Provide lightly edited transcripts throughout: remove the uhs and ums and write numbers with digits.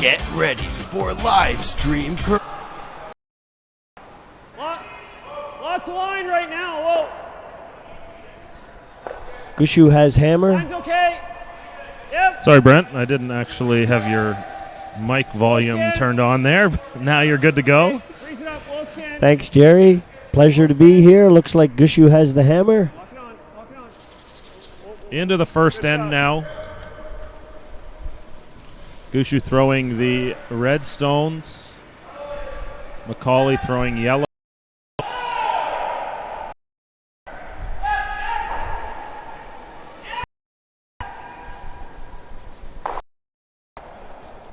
Get ready for live stream curling. Lots of line right now. Whoa. Gushue has hammer. Line's okay. Yep. Sorry, Brent. I didn't actually have your mic volume turned on there. Now you're good to go. Freeze it up, Wolfcan. Thanks, Jerry. Pleasure to be here. Looks like Gushue has the hammer. Lock it on. Lock it on. Into the first end now. Gushue throwing the red stones. MacAulay throwing yellow.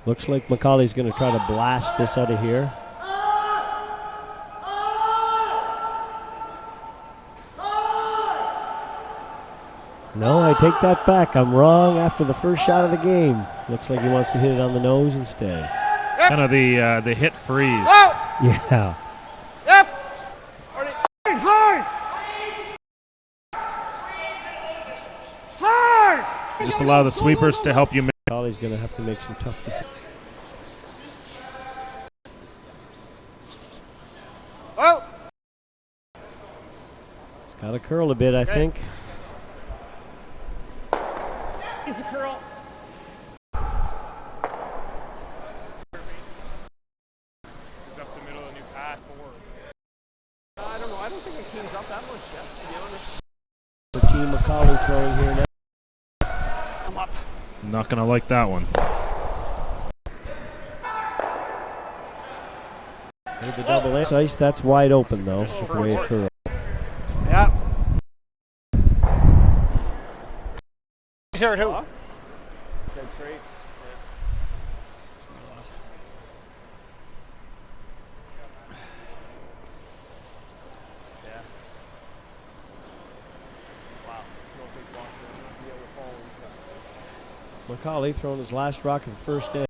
Looks like MacAulay's going to try to blast this out of here. No, I take that back. I'm wrong after the first shot of the game. Looks like he wants to hit it on the nose instead. Kind of the hit freeze. Yeah. Yep. Hard. Hard. Just allow the sweepers to help you make. MacAulay's going to have to make some tough decisions. Oh. It's got to curl a bit, I think. It's a curl. Up the middle of the new path forward. I don't know. I don't think it teams up that much yet, to be honest. The team MacAulay throwing here now. I'm up. Not going to like that one. With the double ice, that's wide open though. The way it curls. Yeah. Who? Dead straight. Yeah. Wow. Feels like watching the other falling stuff. MacAulay throwing his last rock at the first end.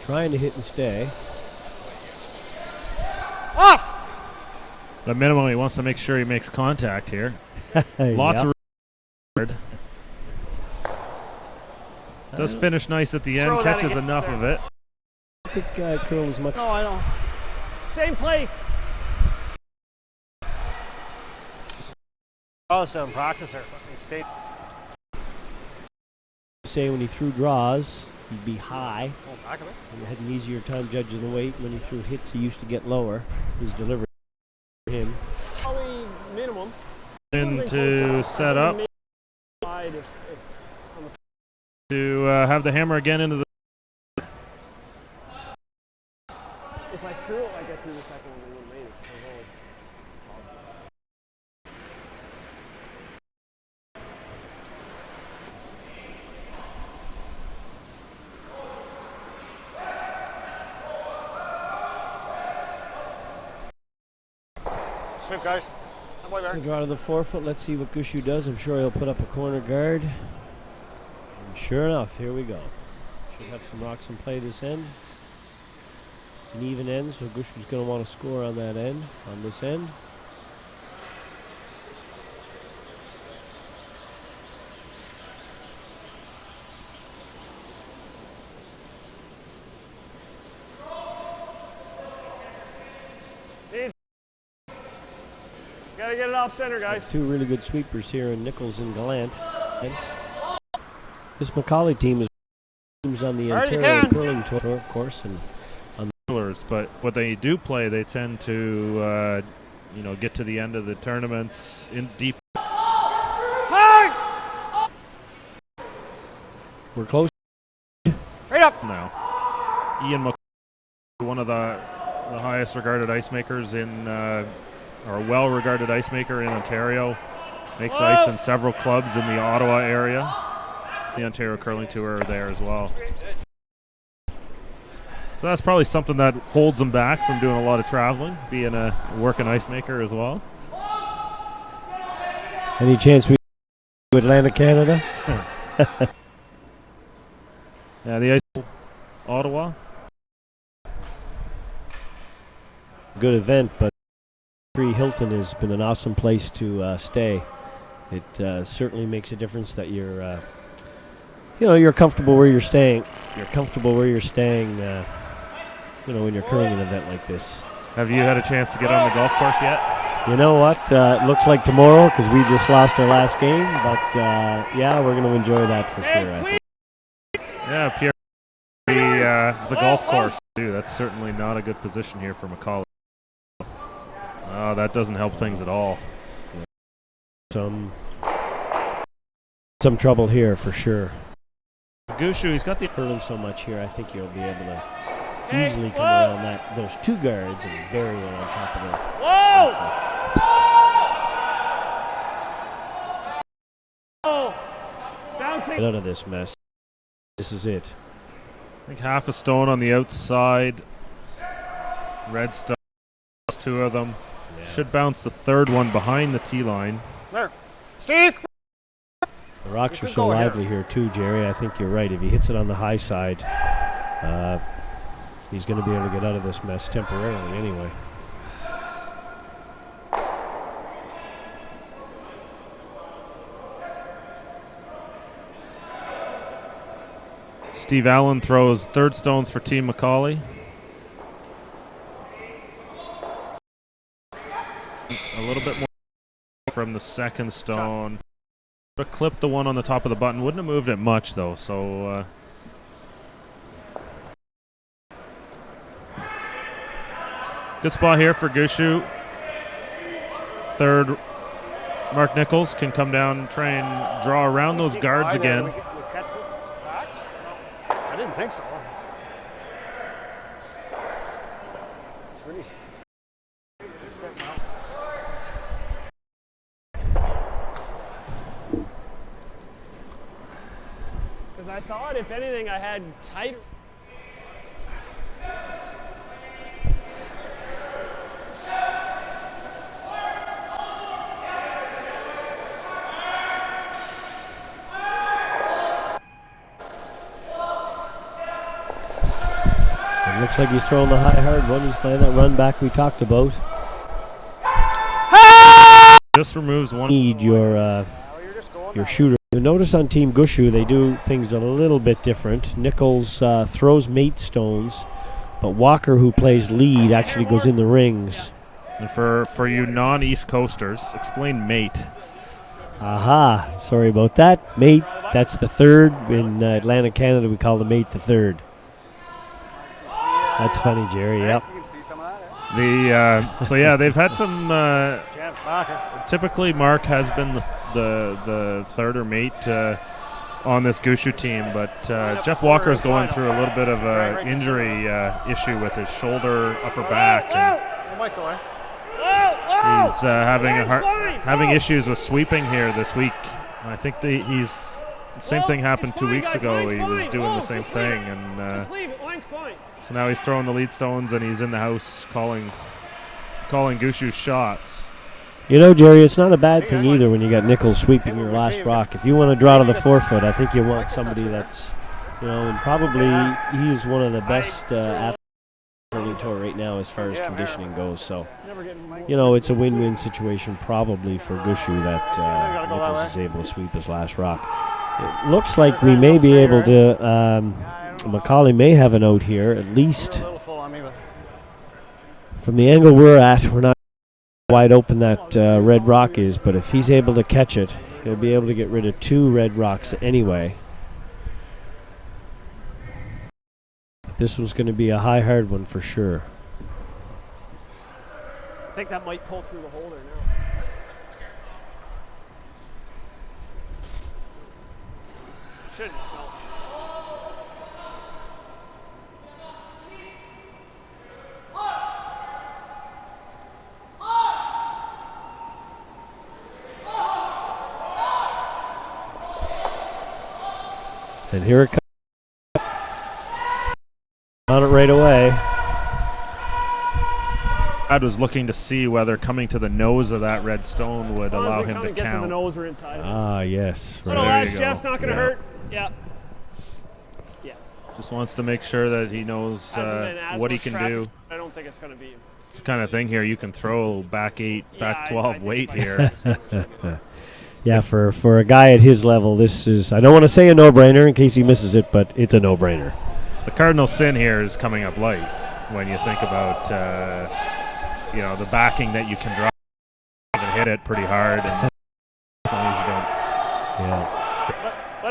Trying to hit and stay. Off! At a minimum, he wants to make sure he makes contact here. Lots of does finish nice at the end, catches enough of it. I think curl as much. No, I don't. Same place. Also in practice, state. Say when he threw draws, he'd be high. Oh, back of it. And had an easier time judging the weight. When he threw hits, he used to get lower. His delivery for him. Probably minimum. Into set up to have the hammer again into the. If I threw it like I threw the second one, they wouldn't have made it. Sweep, guys. Gonna go out of the forefoot. Let's see what Gushue does. I'm sure he'll put up a corner guard. And sure enough, here we go. Should have some rocks in play this end. It's an even end, so Gushue's gonna want to score on that end, on this end. Gotta get it off center, guys. Two really good sweepers here in Nichols and Gallant. And this MacAulay team is on the Ontario Curling Tour, of course, and but what they do play, they tend to, get to the end of the tournaments in deep. Hard! We're close. Right up. Now, Ian MacAulay, one of the highest regarded ice makers in. Or a well-regarded ice maker in Ontario. Makes ice in several clubs in the Ottawa area. The Ontario Curling Tour are there as well. So that's probably something that holds him back from doing a lot of traveling, being a working ice maker as well. Any chance we to Atlantic Canada? Yeah, the ice Ottawa. Good event, but Hilton has been an awesome place to stay. It certainly makes a difference that you're you're comfortable where you're staying. You're comfortable where you're staying, when you're curling an event like this. Have you had a chance to get on the golf course yet? You know what? It looks like tomorrow because we just lost our last game. But, yeah, we're going to enjoy that for sure, I think. Yeah, Pierre, the golf course, too. That's certainly not a good position here for MacAulay. Oh, that doesn't help things at all. Some trouble here for sure. Gushue, he's got the Curling so much here, I think you'll be able to easily come around those two guards and bury it on top of it. Whoa! Bouncing. Get out of this mess. This is it. I think half a stone on the outside. Red stone, two of them. Yeah. Should bounce the third one behind the tee line. There. Steve! The rocks are so lively here too, Jerry. I think you're right. If he hits it on the high side, he's going to be able to get out of this mess temporarily anyway. Steve Allen throws third stones for Team MacAulay. A little bit more from the second stone. But clipped the one on the top of the button. Wouldn't have moved it much though, so good spot here for Gushue. Third, Mark Nichols can come down and try and draw around those guards again. I didn't think so. It's really Because I thought, if anything, I had tighter. It looks like he's throwing the high hard one. He's playing that run back we talked about. Just removes one. Need your shooter. You notice on Team Gushue they do things a little bit different. Nichols throws mate stones, but Walker, who plays lead, actually goes in the rings. And for you non-East Coasters, explain mate. Aha, sorry about that. Mate, that's the third. In Atlantic Canada we call the mate the third. That's funny, Jerry, yep. You can see some of that. So yeah, they've had some. James Barker. Typically, Mark has been the third or mate on this Gushue team, but Jeff Walker's going through a little bit of an injury issue with his shoulder, upper back, and he's having issues with sweeping here this week. I think same thing happened 2 weeks ago. He was doing the same thing, and so now he's throwing the lead stones and he's in the house calling Gushue's shots. You know, Jerry, it's not a bad thing either when you got Nichols sweeping your last rock. If you want to draw to the forefoot, I think you want somebody that's, and probably he's one of the best athletes on the tour right now as far as conditioning goes. So, it's a win-win situation probably for Gushue that Nichols is able to sweep his last rock. It looks like we may be able to, MacAulay may have an out here, at least from the angle we're at. We're not wide open that red rock is, but if he's able to catch it, he'll be able to get rid of two red rocks anyway. This was going to be a high hard one for sure. I think that might pull through the holder now. Shouldn't. No. And here it comes. On it right away. Brad was looking to see whether coming to the nose of that red stone would allow him to get count. to the nose or inside. Ah, yes. So Right. that's just not going to hurt. Yeah. Yeah. Just wants to make sure that he knows what he can do. I don't think it's going to be. It's the kind of thing here you can throw back 8, back 12 weight here. Yeah, for a guy at his level, this is, I don't want to say a no-brainer in case he misses it, but it's a no-brainer. The cardinal sin here is coming up light when you think about the backing that you can drive and hit it pretty hard, and as long as you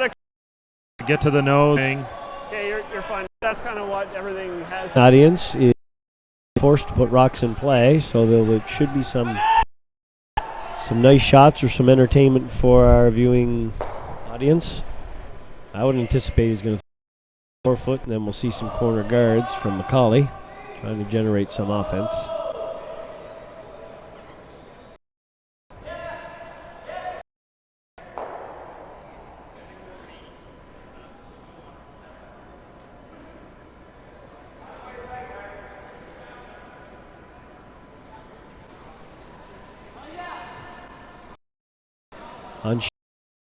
don't get to the nose. Okay, you're fine. That's kind of what everything has. Audience is forced to put rocks in play, so there should be some nice shots or some entertainment for our viewing audience. I would anticipate he's going to 4 foot, and then we'll see some corner guards from MacAulay trying to generate some offense. On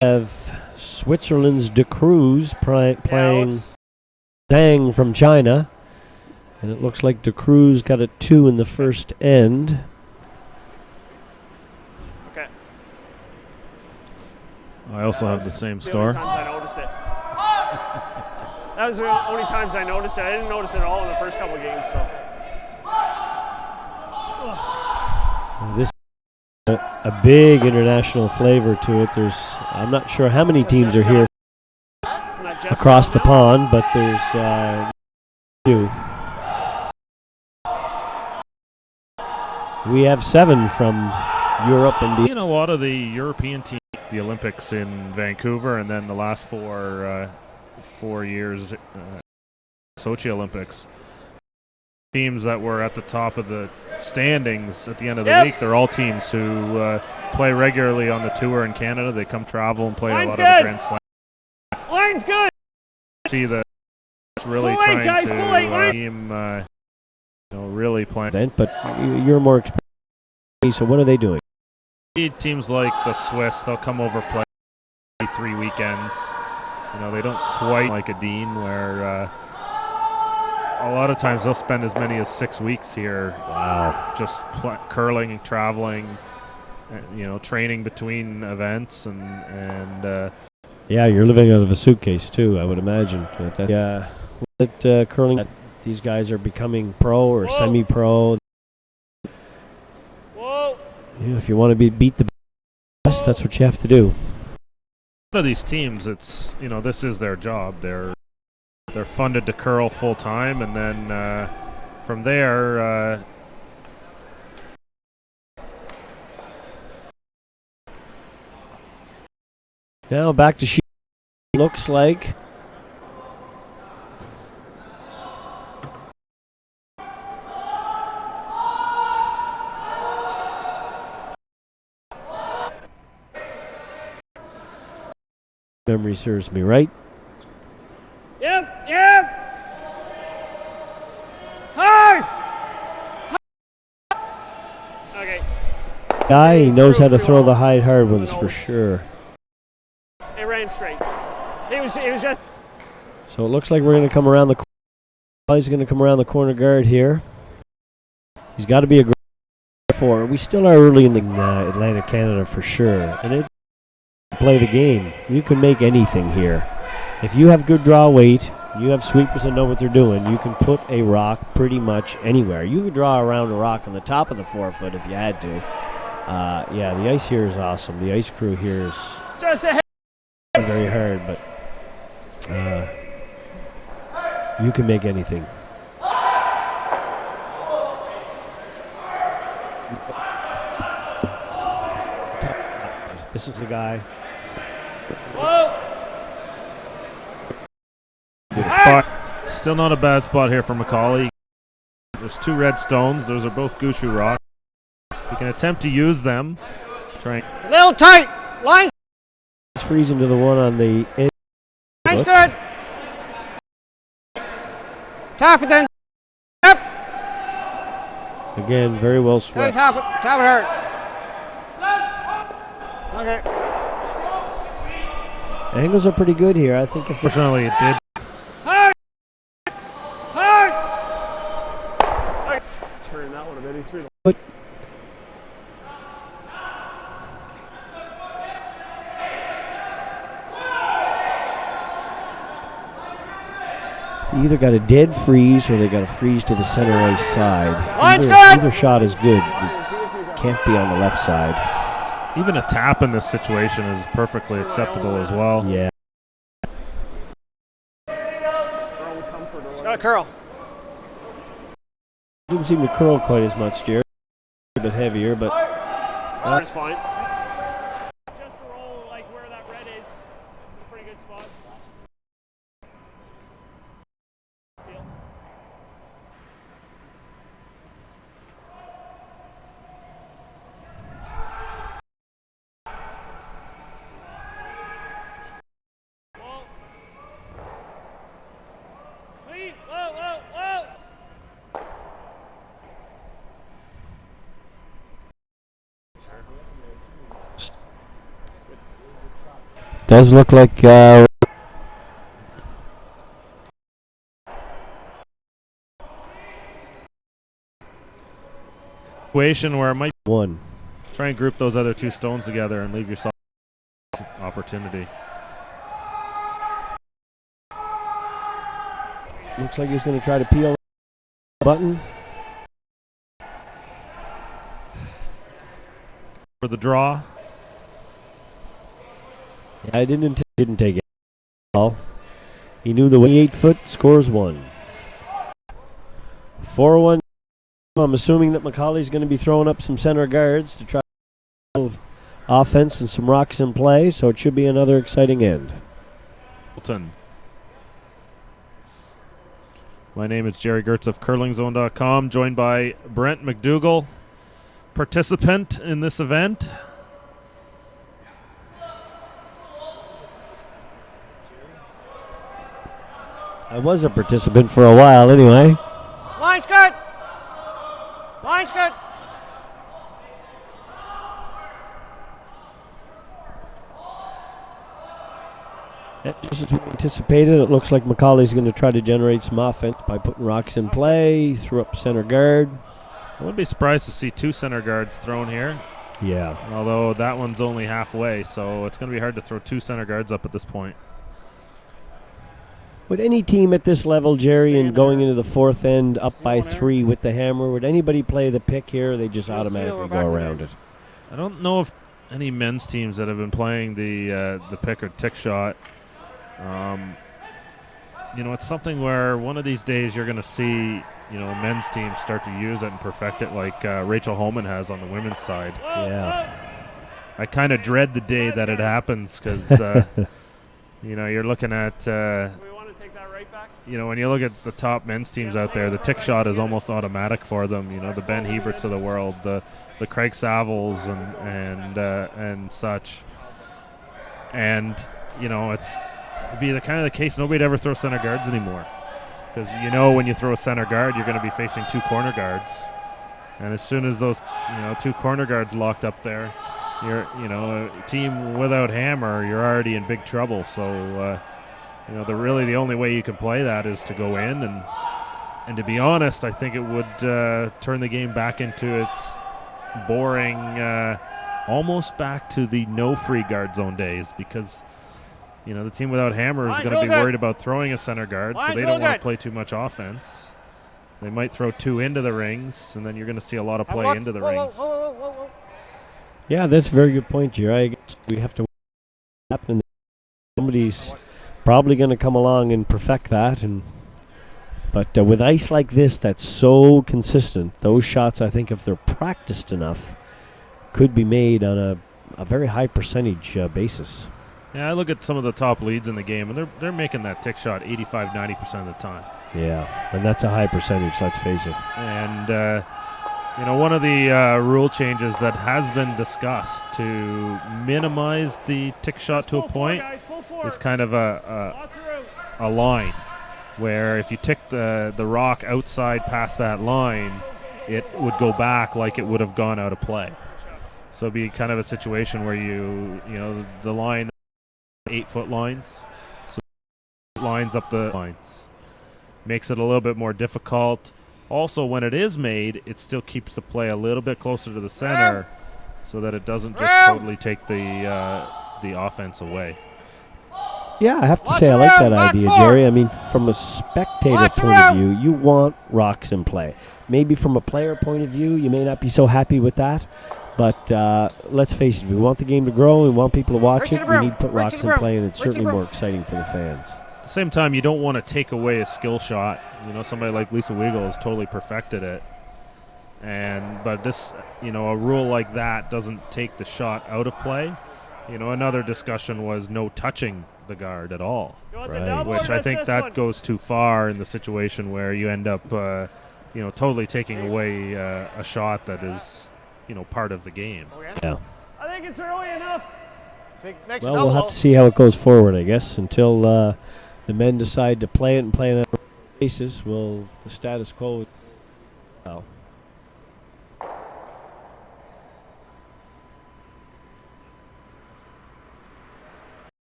have Switzerland's De Cruz playing Dang from China. And it looks like De Cruz got a 2 in the first end. Okay. I also have the same score. The only times I noticed it. That was the only times I noticed it. I didn't notice it at all in the first couple of games. So This is a big international flavor to it. I'm not sure how many teams are here across the pond, but there's 2. We have 7 from Europe and beyond. A lot of the European teams, the Olympics in Vancouver, and then the last 4 years, Sochi Olympics. Teams that were at the top of the standings at the end of the week, they're all teams who play regularly on the tour in Canada. They come travel and play a lot of the Grand Slam. Line's good. See that it's really trying to team, really playing. Event, but you're more experienced. So what are they doing? Teams like the Swiss, they'll come over play 3 weekends. They don't quite like a Dean where a lot of times they'll spend as many as 6 weeks here. Wow. Just curling and traveling, training between events and yeah, you're living out of a suitcase too, I would imagine. Curling, these guys are becoming pro or semi-pro. Whoa. If you want to beat the best, that's what you have to do. A lot of these teams, it's this is their job. They're funded to curl full time, and then from there. Now back to looks like. Memory serves me right. Yep. Hard. Okay. Guy, he knows how to throw the hard ones for sure. It ran straight. It was just. So it looks like we're going to come around the corner. He's going to come around the corner guard here. He's got to be a great 4. We still are early in the Atlantic Canada for sure. And it play the game. You can make anything here. If you have good draw weight, you have sweepers that know what they're doing, you can put a rock pretty much anywhere. You could draw around a rock on the top of the 4 foot if you had to. Yeah, the ice here is awesome. The ice crew here is just very hard, but you can make anything. This is the guy. Whoa. Good spot. Still not a bad spot here for MacAulay. There's 2 red stones. Those are both Gushue rocks. You can attempt to use them. A little tight. Line. It's freezing to the one on the end. Line's good. Tap it then. Yep. Again, very well swept. Tap it hard. Okay. Angles are pretty good here. I think if Fortunately, it did. Hard. Turn that one a bit. He threw the. either got a dead freeze or they got a freeze to the center right side. Either shot is good. It can't be on the left side. Even a tap in this situation is perfectly acceptable as well. Yeah. It's got a curl. Didn't seem to curl quite as much, Jared. A bit heavier, but That's fine. Just to roll like where that red is. A pretty good spot. Clean. Whoa, whoa, whoa. does look like Situation where it might one. try and group those other two stones together and leave yourself opportunity. Looks like he's going to try to peel the button. For the draw. Yeah, I didn't take it. All. He knew the 8 foot scores 1. 4-1. I'm assuming that MacAulay's going to be throwing up some center guards to try offense and some rocks in play, so it should be another exciting end. Hilton. My name is Jerry Gertz of curlingzone.com, joined by Brent McDougall, participant in this event. I was a participant for a while anyway. Line's good. Line's good. Just as we anticipated, it looks like MacAulay's going to try to generate some offense by putting rocks in play, threw up center guard. I wouldn't be surprised to see 2 center guards thrown here, Yeah. although that one's only halfway, so it's going to be hard to throw 2 center guards up at this point. Would any team at this level, Jerry, and going into the 4th end up by 3 with the hammer, would anybody play the pick here, or they just automatically go around it? I don't know if any men's teams that have been playing the pick or tick shot. It's something where one of these days you're going to see, men's teams start to use it and perfect it like Rachel Holman has on the women's side. Yeah. I kind of dread the day that it happens because, you're looking at, We want to take that right back. when you look at the top men's teams out there, the tick shot is almost automatic for them. The Ben Heberts of the world, the Craig Savils and such. And, it'd be the case nobody'd ever throw center guards anymore. Because when you throw a center guard, you're going to be facing 2 corner guards. And as soon as those 2 corner guards locked up there, you're a team without hammer, you're already in big trouble. So the only way you can play that is to go in, and to be honest, I think it would turn the game back into its boring, almost back to the no free guard zone days, because the team without hammer is going to be worried about throwing a center guard, so they don't want to play too much offense. They might throw 2 into the rings, and then you're going to see a lot of play into the rings. Yeah, that's a very good point, Jerry. I guess we have to happen. Somebody's probably going to come along and perfect that, but with ice like this that's so consistent, those shots, I think, if they're practiced enough, could be made on a very high percentage basis. Yeah, I look at some of the top leads in the game, and they're making that tick shot 85-90% of the time. Yeah, and that's a high percentage, let's face it. And one of the rule changes that has been discussed to minimize the tick shot to a point is kind of a line where if you tick the rock outside past that line, it would go back like it would have gone out of play. So it'd be kind of a situation where the line, 8-foot lines, so lines up the lines. Makes it a little bit more difficult. Also, when it is made, it still keeps the play a little bit closer to the center so that it doesn't just totally take the offense away. Yeah, I have to say I like that idea, Jerry. I mean, from a spectator point of view, you want rocks in play. Maybe from a player point of view, you may not be so happy with that. But let's face it, if we want the game to grow, we want people to watch it, we need to put rocks in play, and it's certainly more exciting for the fans. At the same time, you don't want to take away a skill shot. You know, somebody like Lisa Weigel has totally perfected it. But this, you know, a rule like that doesn't take the shot out of play. You know, another discussion was no touching the guard at all, Right. which I think that goes too far in the situation where you end up, you know, totally taking away a shot that is, you know, part of the game. Yeah. I think it's early enough. Well, we'll have to see how it goes forward, I guess, until the men decide to play it and play on a basis. The status quo. Well.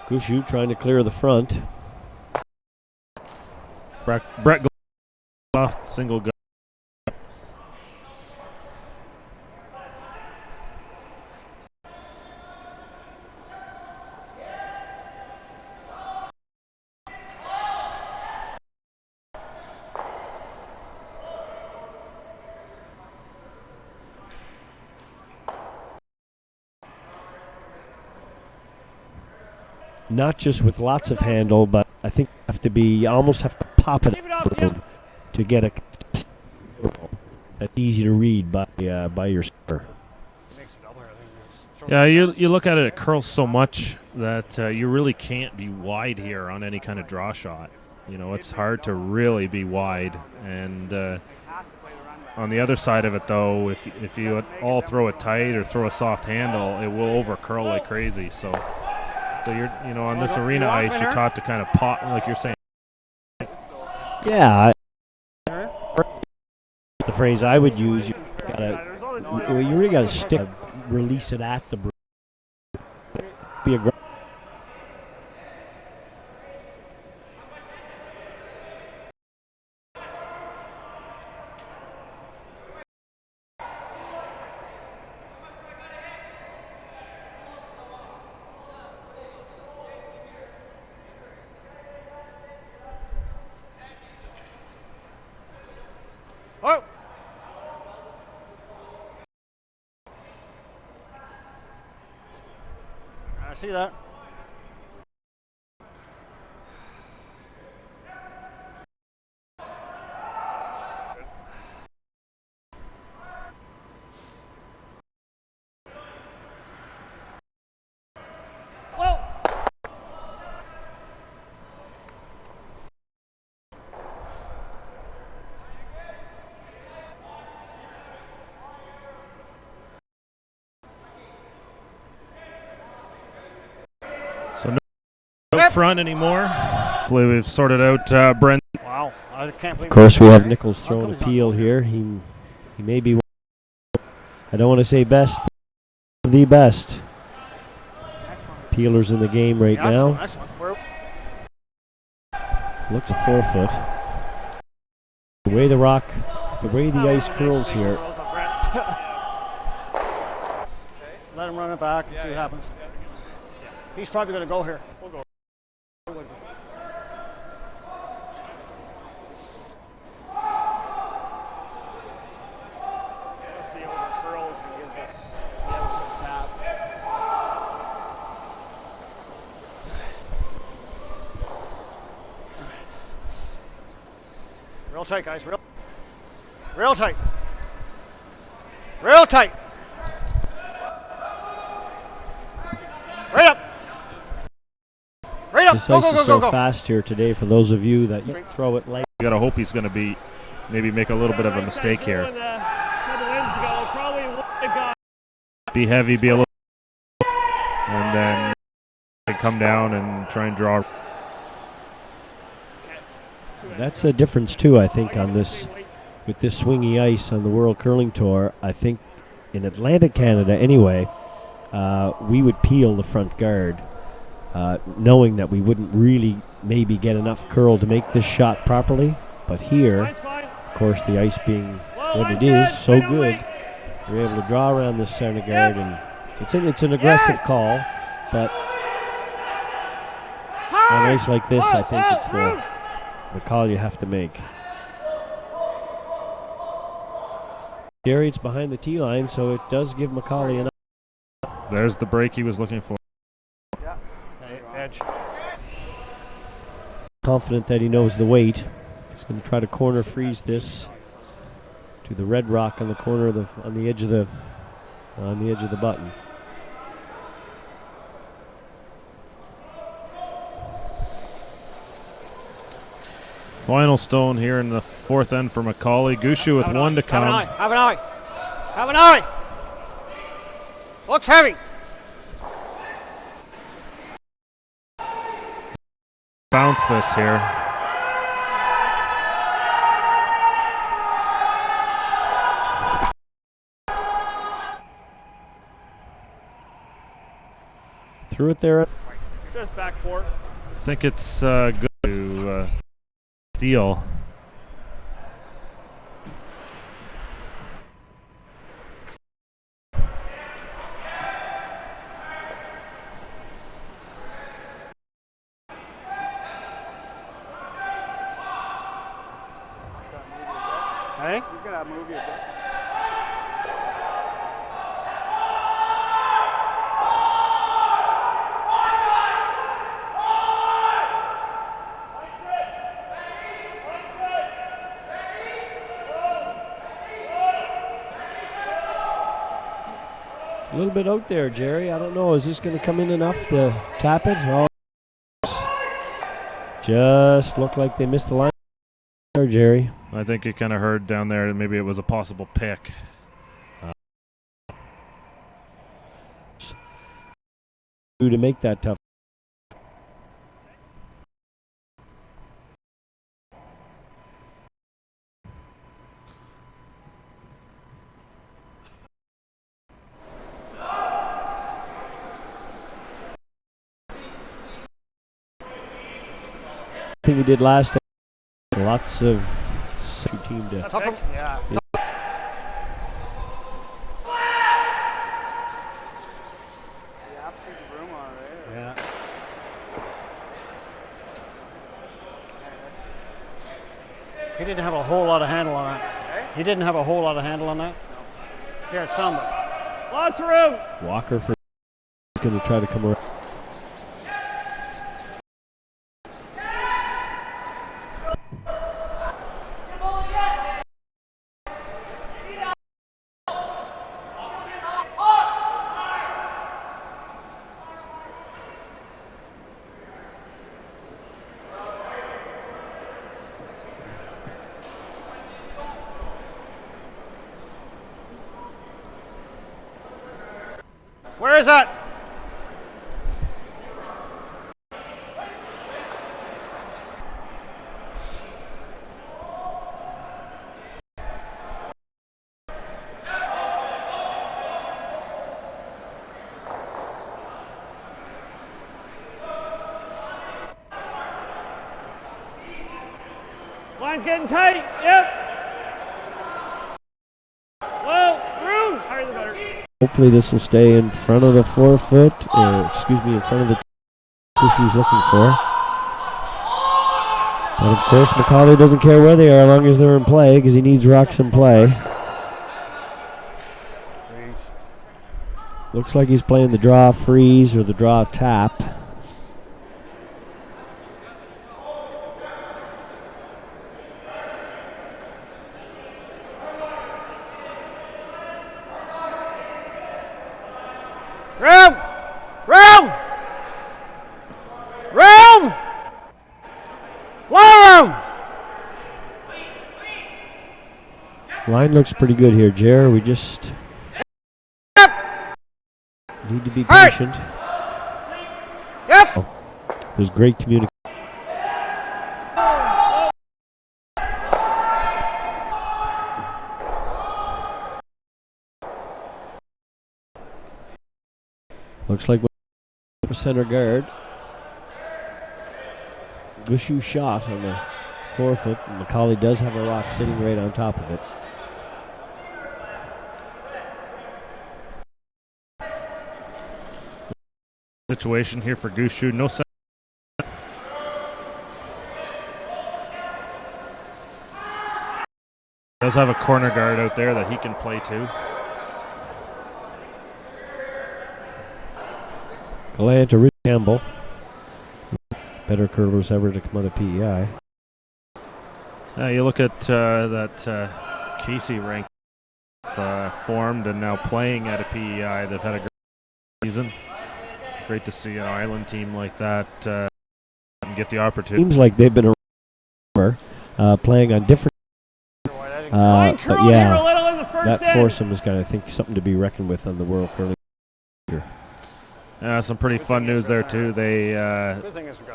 Gushue trying to clear the front. Brett off single gun. Not just with lots of handle, but I think you almost have to pop it to get a that's easy to read by your score. Yeah, you look at it, it curls so much that you really can't be wide here on any kind of draw shot. You know, it's hard to really be wide. And on the other side of it, though, if you all throw it tight or throw a soft handle, it will over curl like crazy. So you're, you know, on this arena ice, you're taught to kind of pop, like you're saying. Yeah, the phrase I would use, you really got to stick, release it at the be aggressive. Oh! I see that. So no front anymore. Hopefully we've sorted out Brent. Wow, I can't believe. Of course, we have Nichols throwing a peel here. He may be, I don't want to say best, but the best. Peelers in the game right now. Looks a 4-foot. The way the ice curls here. Let him run it back and see what happens. He's probably going to go here. We'll go. Let's see how it curls and gives us the outside tap. Real tight, guys. Real tight. Real tight. Right up. Right up. This Go, ice go, is go, so go, go. fast here today for those of you that throw it late. You got to hope he's going to maybe make a little bit of a mistake here. A couple wins ago, probably would have got. Be heavy, be a little, and then come down and try and draw. That's the difference too, I think, on this with this swingy ice on the World Curling Tour. I think in Atlantic Canada anyway, we would peel the front guard, knowing that we wouldn't really maybe get enough curl to make this shot properly. But here, of course, the ice being what it is, so good, You're able to draw around this center guard, and it's an aggressive call, but on ice like this, I think it's the call you have to make. Gary, it's behind the tee line, so it does give MacAulay enough. There's the break he was looking for. Yeah. Edge. Confident that he knows the weight. He's going to try to corner freeze this to the red rock on the corner of on the edge of the button. Final stone here in the fourth end for MacAulay. Gushue with one to come. Have an eye. Have an eye. Looks heavy. Bounce this here. Threw it there. Just back four. I think it's good to steal. Hey? He's gonna move you a bit. A little bit out there, Jerry. I don't know. Is this going to come in enough to tap it? Oh, just looked like they missed the line there, Jerry. I think you kind of heard down there that maybe it was a possible pick. To make that tough. I think we did last time. Lots of team to. Yeah. Yeah. He didn't have a whole lot of handle on that. He didn't have a whole lot of handle on that. Here, some. Lots of room. Walker for going to try to come around. Where is that? Line's getting tight. Yep. Well, room. Higher the better. Hopefully this will stay in front of the 4 foot, or excuse me, in front of the he's looking for. But of course, MacAulay doesn't care where they are as long as they're in play, because he needs rocks in play. Looks like he's playing the draw freeze or the draw tap. Room! Room! Room! Low room! Line looks pretty good here, Jer. We just need to be Hey! patient. Yep! There's great communication. Looks like we're center guard. Gushue shot on the 4 foot, and MacAulay does have a rock sitting right on top of it. situation here for Gushue. No sense. Does have a corner guard out there that he can play to. Gallant to Rich Campbell. Better curlers ever to come out of PEI. You look at that Casey rank formed and now playing at a PEI. They've had a great season. Great to see an island team like that get the opportunity. Seems like they've been playing on different. But yeah, that foursome is I think something to be reckoned with on the World Curling. Some pretty fun news there too. They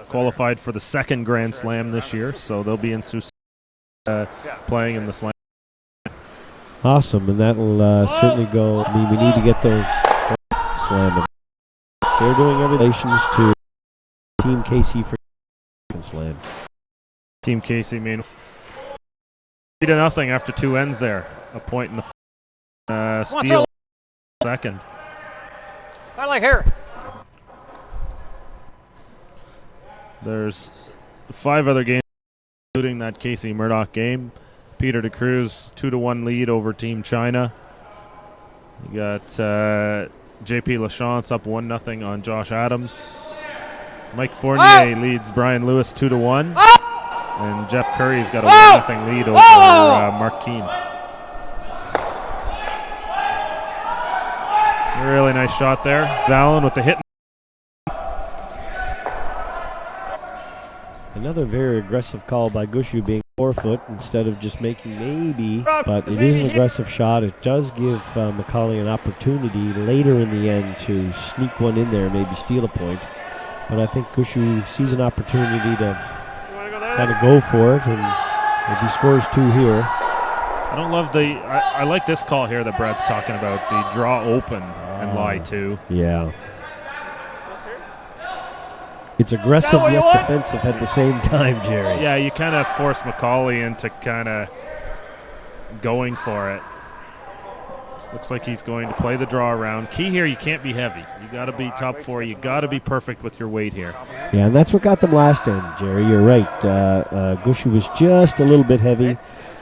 qualified for the second Grand Slam this year, so they'll be in Sioux playing in the Slam. Awesome, and that'll certainly go. I mean, we need to get those Slam. They're doing everything to Team Casey for Slam. Team Casey means 3-0 after 2 ends there. A point in the steal second. I like here. There's 5 other games, including that Casey Murdoch game. Peter DeCruz 2-1 lead over Team China. You got JP Lachance up 1-0 on Josh Adams. Mike Fournier leads Brian Lewis 2-1. And Jeff Curry's got a 1-0 lead over Mark Keane. Really nice shot there. Valen with the hit. Another very aggressive call by Gushue, being 4 foot instead of just making maybe, but it is an aggressive shot. It does give MacAulay an opportunity later in the end to sneak one in there, maybe steal a point. But I think Gushue sees an opportunity to kind of go for it, and if he scores 2 here. I don't love I like this call here that Brad's talking about, the draw open and lie to. Yeah. It's aggressive yet defensive at the same time, Jerry. Yeah, you kind of force MacAulay into kind of going for it. Looks like he's going to play the draw around. Key here, you can't be heavy. You got to be top 4. You got to be perfect with your weight here. Yeah, and that's what got them last end, Jerry. You're right. Gushue was just a little bit heavy,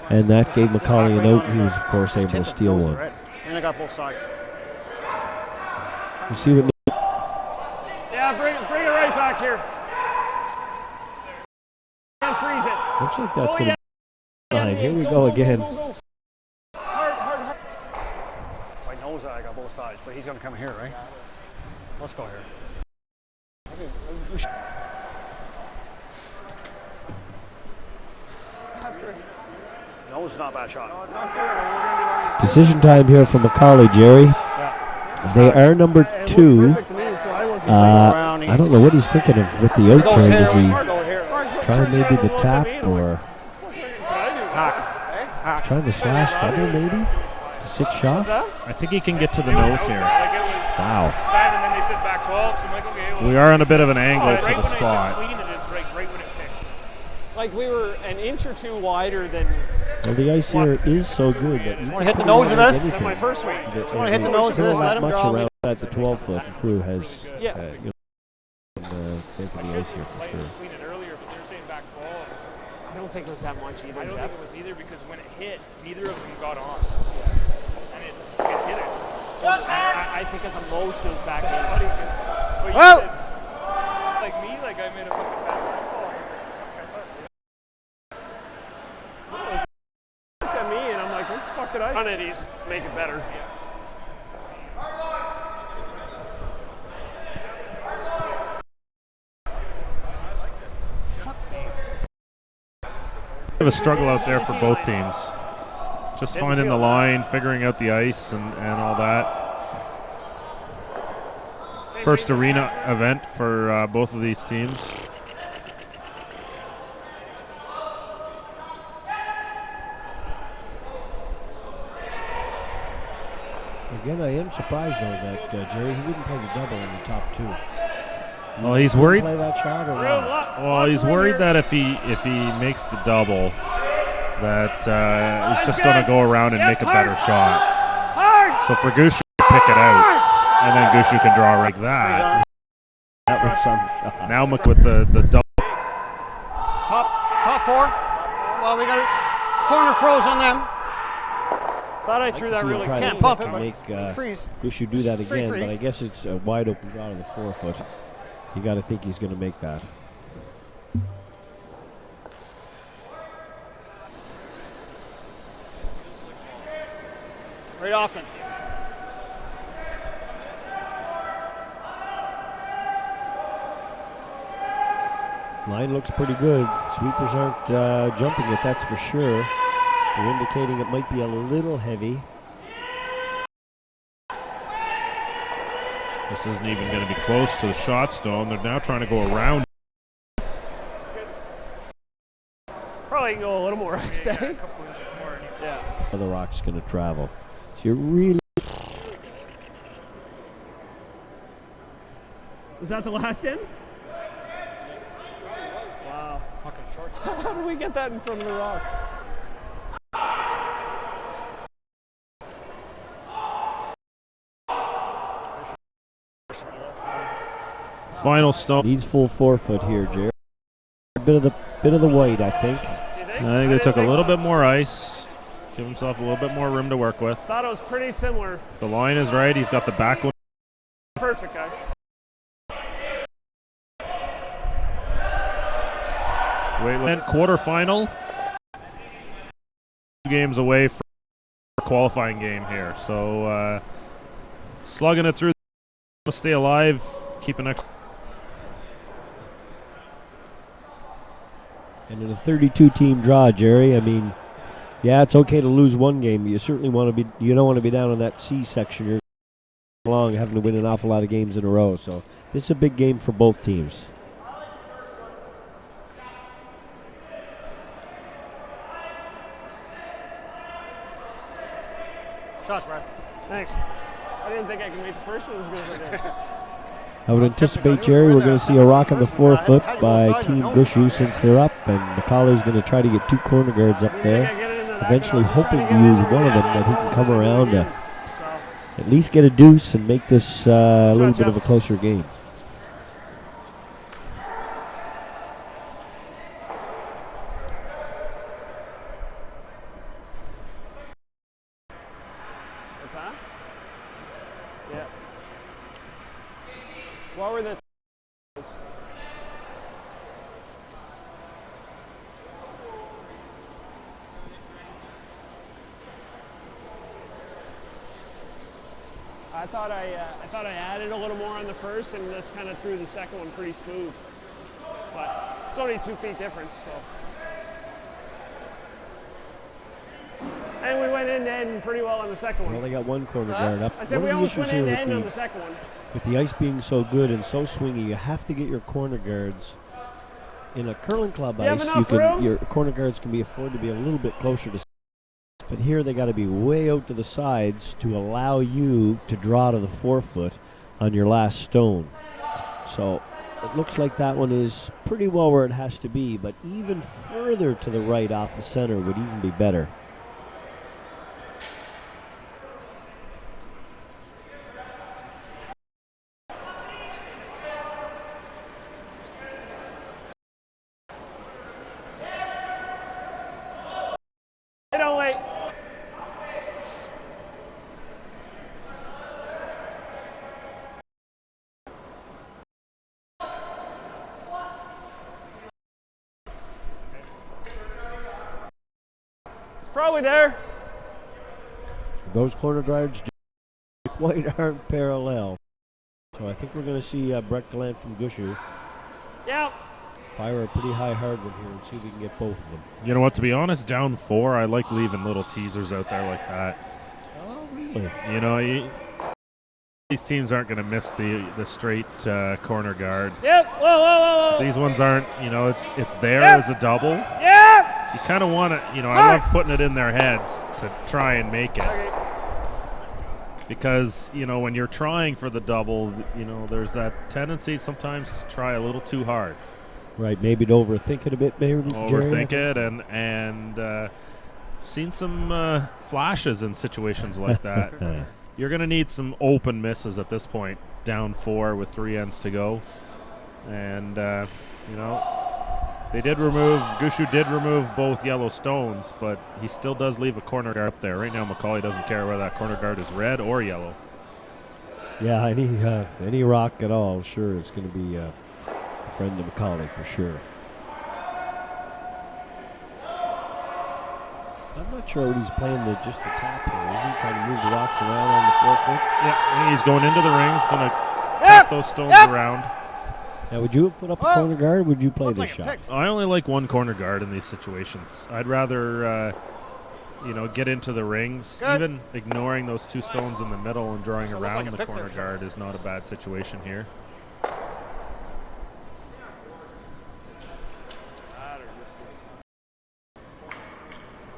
and that gave MacAulay an out. He was, of course, able to steal one. And I got both sides. You see what? Yeah, bring it right back here. And freeze it. Looks like that's going to be behind. Here we go again. I know that I got both sides, but he's going to come here, right? Let's go here. No, it's not a bad shot. Decision time here for MacAulay, Jerry. They are number 2. I don't know what he's thinking of with the out turns. Is he trying maybe the tap or trying to slash double maybe? 6 shots? I think he can get to the nose here. Wow. We are on a bit of an angle to the spot. Like we were an inch or 2 wider than. Well, the ice here is so good that you want to hit the nose of this? That's my first week. You want to hit the nose of this? Let him much draw. around that the 12-foot crew has Yeah. taken the ice here for sure. Earlier, but they were saying back 12. I don't think it was that much either. I don't think it was either because when it hit, neither of them got on. And it hit it. So I think at the most it was back 8. Well, like me, like I made a fucking bad line call. Looked at me and I'm like, what the fuck did I run it? He's make it better. Bit of a struggle out there for both teams. Just finding the line, figuring out the ice and all that. First arena event for both of these teams. Again, I am surprised though that Jerry, he didn't play the double in the top 2. Well, he's worried. Play that shot or not? Well, he's worried that if he makes the double, that he's just going to go around and make a better shot. So for Gushue to pick it out, and then Gushue can draw like that. That was some shot. Now with the double. Top four. Well, we got a corner froze on them. Thought I threw that really Try quick. Can't pump it, to but make freeze. Gushue do that Free again, but freeze. I guess it's a wide open draw to the 4-foot. You got to think he's going to make that. Right often. Line looks pretty good. Sweepers aren't jumping it, that's for sure. They're indicating it might be a little heavy. This isn't even going to be close to the shot stone. They're now trying to go around. Probably go a little more, I say. Yeah. The rock's going to travel. So you're really. Was that the last end? Wow. Fucking short. How did we get that in front of the rock? Final stone. Needs full 4-foot here, Jerry. Bit of the white, I think. I think they took a little bit more ice. Give himself a little bit more room to work with. Thought it was pretty similar. The line is right. He's got the back one. Perfect, guys. Wait, quarterfinal. 2 games away from a qualifying game here. So slugging it through. To stay alive. Keep an extra. And in a 32-team draw, Jerry, I mean, yeah, it's okay to lose one game, but you certainly want to be. You don't want to be down in that C section. You're long having to win an awful lot of games in a row. So this is a big game for both teams. Shots, Brad. Thanks. I didn't think I could make the first one as good as I did. I would anticipate, Jerry, we're going to see a rock on the 4-foot by Team Gushue since they're up, and MacAulay's going to try to get 2 corner guards up there, eventually hoping to use one of them that he can come around to at least get a deuce and make this a little bit of a closer game. What's that? Yeah. What were the I thought I added a little more on the first and just kind of threw the second one pretty smooth. But it's only 2 feet difference, so. And we went end to end pretty well on the second one. Well, they got 1 corner guard up. I said One we of the almost issues went here end to end on with the second one. with the ice being so good and so swingy, you have to get your corner guards in a curling club Do you have ice. enough room? Your corner guards can be afford to be a little bit closer to. But here they got to be way out to the sides to allow you to draw to the 4-foot on your last stone. So it looks like that one is pretty well where it has to be, but even further to the right off the center would even be better. Hey, don't wait. It's probably there. Those corner guards quite aren't parallel. So I think we're going to see Brett Gallant from Gushue Yeah. fire a pretty high hard one here and see if we can get both of them. You know what? To be honest, down 4, I like leaving little teasers out there like that. Oh, really? You know, these teams aren't going to miss the straight corner guard. Yep. Whoa, whoa, whoa, whoa. These ones aren't. You know, it's there Yep. as a double. Yeah. You kind of want to. You know, I love putting it in their heads to try and make it. Okay. Because, you know, when you're trying for the double, you know, there's that tendency sometimes to try a little too hard. Right, maybe to overthink it a bit, maybe. Overthink it, and seen some flashes in situations like that. You're going to need some open misses at this point. down 4 with 3 ends to go. And, Gushue did remove both yellow stones, but he still does leave a corner guard up there. Right now, MacAulay doesn't care whether that corner guard is red or yellow. Yeah, any rock at all, sure, is going to be a friend to MacAulay for sure. I'm not sure what he's playing just the top here. Is he trying to move the rocks around on the 4 foot? Yeah, he's going into the rings, going to tap those stones around. Now, would you have put up a corner guard, or would you play this shot? I only like one corner guard in these situations. I'd rather, get into the rings. Even ignoring those 2 stones in the middle and drawing around the corner guard is not a bad situation here.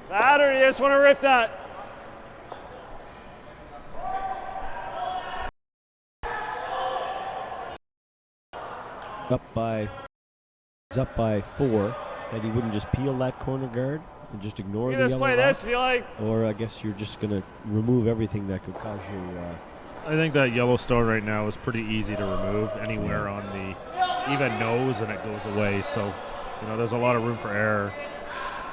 That or you just want to rip that. He's up by 4, and he wouldn't just peel that corner guard and just ignore You the just yellow play rock? this if you like. Or I guess you're just going to remove everything that could cause you... I think that yellow stone right now is pretty easy to remove anywhere on the even nose, and it goes away. So, there's a lot of room for error.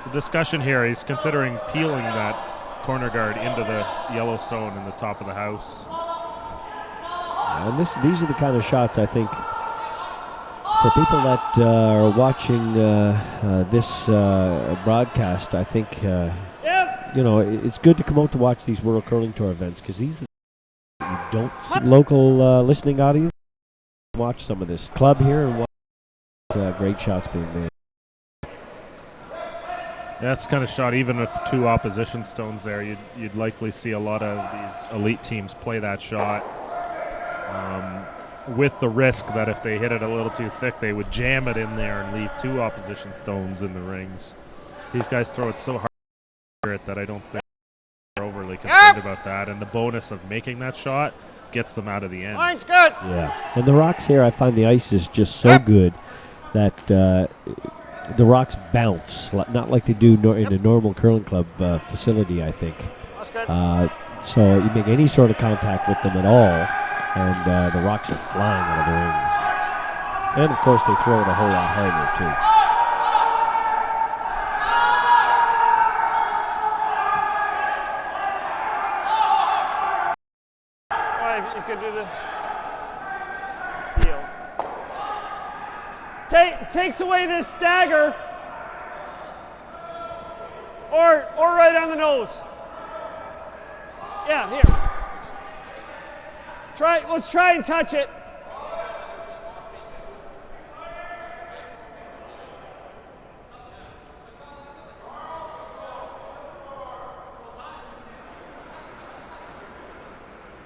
The discussion here, he's considering peeling that corner guard into the yellow stone in the top of the house. And these are the kind of shots, I think, for people that are watching this broadcast, I think, it's good to come out to watch these World Curling Tour events, because these you don't see local listening audience. Watch some of this club here and watch great shots being made. That's kind of shot, even with 2 opposition stones there, you'd likely see a lot of these elite teams play that shot. With the risk that if they hit it a little too thick, they would jam it in there and leave 2 opposition stones in the rings. These guys throw it so hard that I don't think they're overly concerned about that. And the bonus of making that shot gets them out of the end. Line's good. Yeah, and the rocks here, I find the ice is just so good that the rocks bounce, not like they do in a normal curling club facility, I think. That's good. So you make any sort of contact with them at all, and the rocks are flying out of the rings. And, of course, they throw it a whole lot harder, too. All right, you could do the heel. Takes away this stagger, or right on the nose. Yeah, here. Let's try and touch it.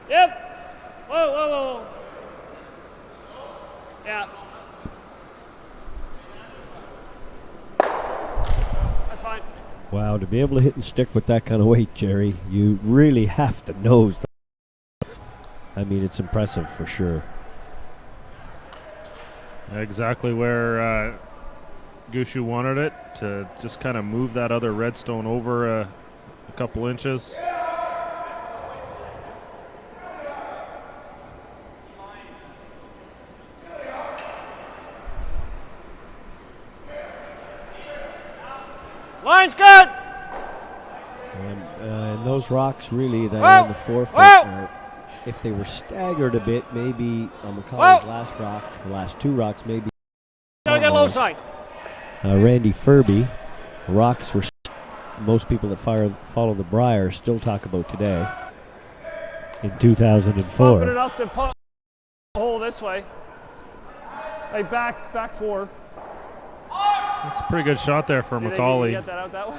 Yep. Whoa. Yeah. That's fine. Wow, to be able to hit and stick with that kind of weight, Jerry, you really have to nose. I mean, it's impressive for sure. Exactly where Gushue wanted it, to just kind of move that other red stone over a couple inches. Line's good. And those rocks really that are on the 4 foot are, if they were staggered a bit, maybe on MacAulay's last 2 rocks, maybe. Gotta get low side. Randy Furby, rocks were most people that follow the Briar still talk about today in 2004. Pumping it up to pump the hole this way. Like back 4. That's a pretty good shot there for MacAulay. Get that out that way.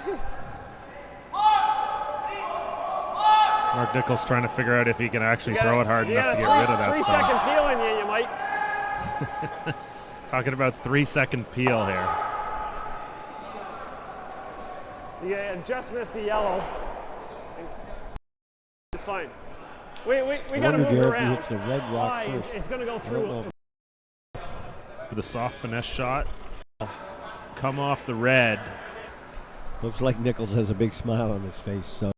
Mark Nichols trying to figure out if he can actually throw it hard enough to get rid of that 3 stone. second peel in you might. Talking about 3 second peel here. Yeah, just missed the yellow. It's fine. We got to move it around. If he hits the red rock first. It's going to go through. The soft finesse shot. Come off the red. Looks like Nichols has a big smile on his face, so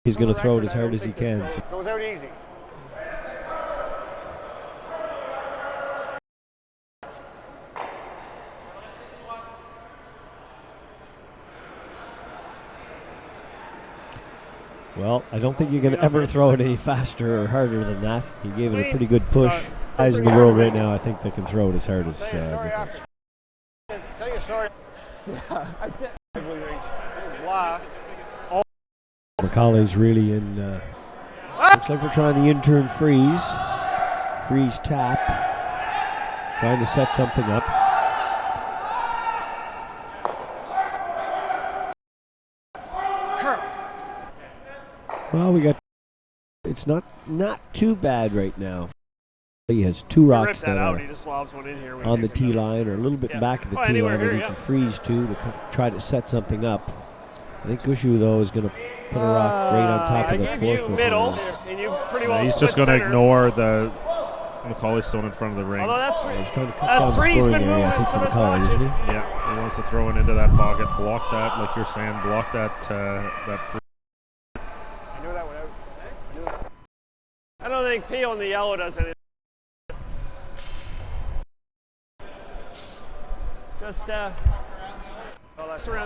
he's going to throw it as hard as he can. Goes out easy. Well, I don't think you can ever throw it any faster or harder than that. He gave it a pretty good push. Guys in the world right now, I think they can throw it as hard as Vickers. Tell your story. I said Blast. MacAulay's really in. Looks like we're trying the intern freeze. Freeze tap. Trying to set something up. Well, we got. It's not too bad right now. He has two rocks that are He just lobs one in here on the tee line or a little bit back of the tee line that he can freeze to try to set something up. I think Gushue, though, is going to put a rock right on top of the 4-foot. Middle, and you pretty well He's just going to ignore the MacAulay stone in front of the ring. Although that's He's trying to cut down the scoring area, I think, for MacAulay, isn't he? Yeah, he wants to throw it into that pocket, block that, like you're saying, block that free. I knew that one out. I don't think P on the yellow does anything. Just surround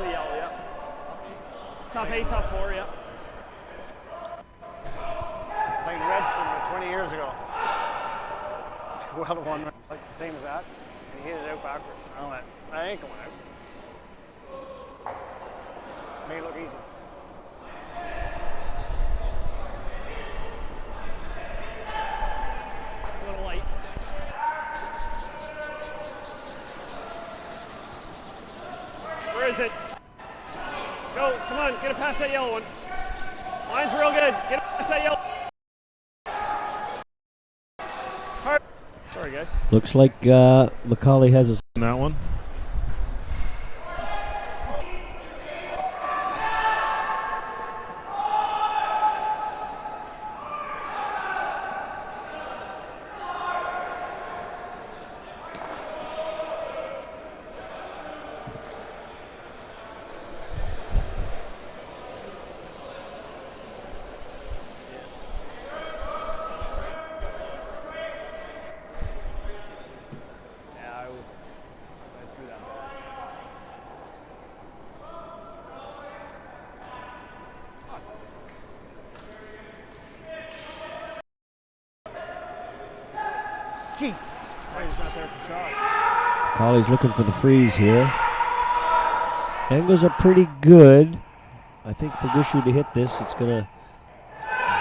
the yellow, yeah. Top 8, top 4, yeah. Played Redstone 20 years ago. Well, one like the same as that, and he hit it out backwards. I went, I ain't going out. Made it look easy. It's a little light. Where is it? Go, come on, get it past that yellow one. Line's real good. Get it past that yellow. Hard. Sorry, guys. Looks like MacAulay has a. In that one. He's not there for shot. MacAulay's looking for the freeze here. Angles are pretty good. I think for Gushue to hit this, it's going to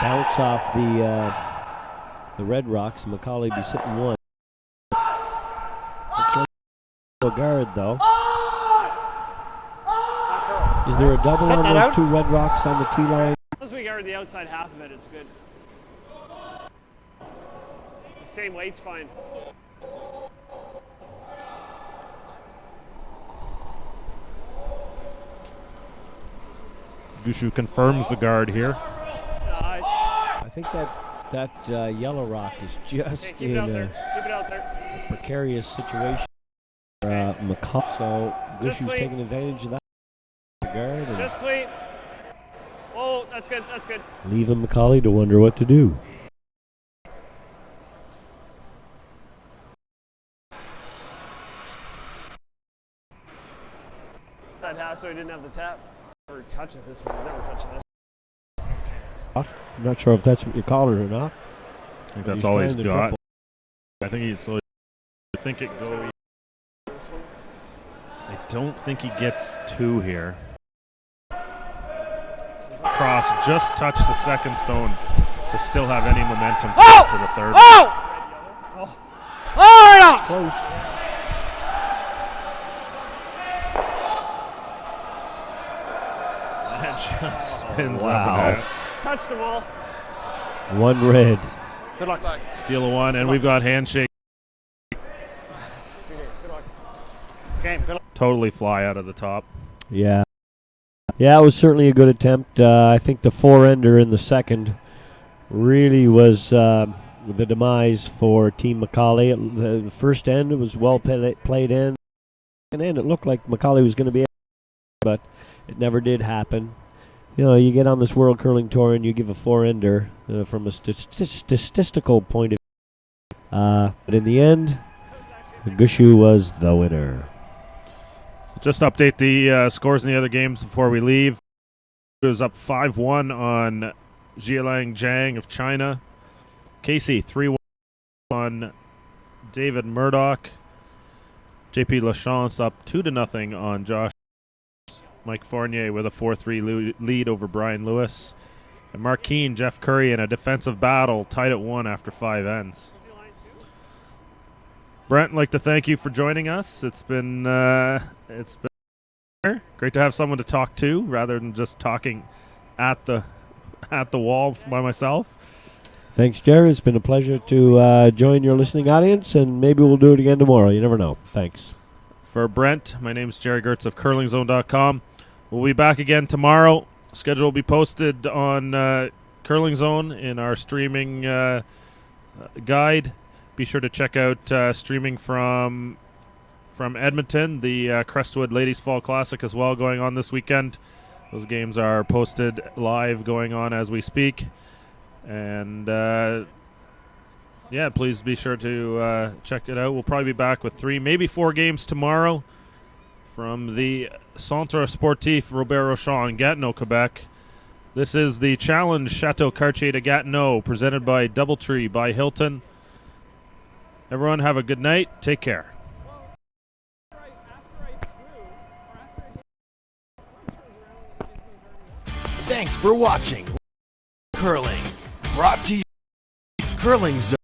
bounce off the red rocks. MacAulay be sitting one. Looks like a guard though. Is there a double on those two red rocks on the tee line? As we guard the outside half of it, it's good. The same weight's fine. Gushue confirms the guard here. I think that yellow rock is just in a precarious situation. MacAulay, so Gushue's taking advantage of that. Guard and just clean. Oh, that's good. That's good. leaving MacAulay to wonder what to do. That has so he didn't have the tap. Or touches this one. He's never touching this. I'm not sure if that's what you call it or not. I think that's all he's got. I think he's. I think it goes. This one. I don't think he gets two here. Cross just touched the second stone to still have any momentum to the third. Close. That just spins Wow. up and out. Touched them all. One red. Good luck. Steal a one, and we've got handshake. Good luck. Game. Good luck. Totally fly out of the top. Yeah. Yeah, it was certainly a good attempt. I think the four-ender in the second really was the demise for Team MacAulay. The first end, it was well played in. And then it looked like MacAulay was going to be able to, but it never did happen. You know, you get on this World Curling Tour and you give a four-ender from a statistical point of view. But in the end, Gushue was the winner. Just update the scores in the other games before we leave. is up 5-1 on Jialang Jiang of China. Casey 3-1 on David Murdoch. JP Lachance up 2-0 on Josh. Mike Fournier with a 4-3 lead over Brian Lewis. And Mark Keane, Jeff Curry in a defensive battle, tied at 1 after 5 ends. Brent, I'd like to thank you for joining us. It's been great to have someone to talk to rather than just talking at the wall by myself. Thanks, Jerry. It's been a pleasure to join your listening audience, and maybe we'll do it again tomorrow. You never know. Thanks. For Brent, my name's Jerry Gertz of CurlingZone.com. We'll be back again tomorrow. Schedule will be posted on Curling Zone in our streaming guide. Be sure to check out streaming from Edmonton, the Crestwood Ladies Fall Classic as well, going on this weekend. Those games are posted live, going on as we speak. And please be sure to check it out. We'll probably be back with 3, maybe 4 games tomorrow from the Centre Sportif Robert-Rochon in Gatineau, Quebec. This is the Challenge Chateau Cartier de Gatineau, presented by DoubleTree by Hilton. Everyone have a good night. Take care. Thanks for watching Curling, brought to you by Curling Zone.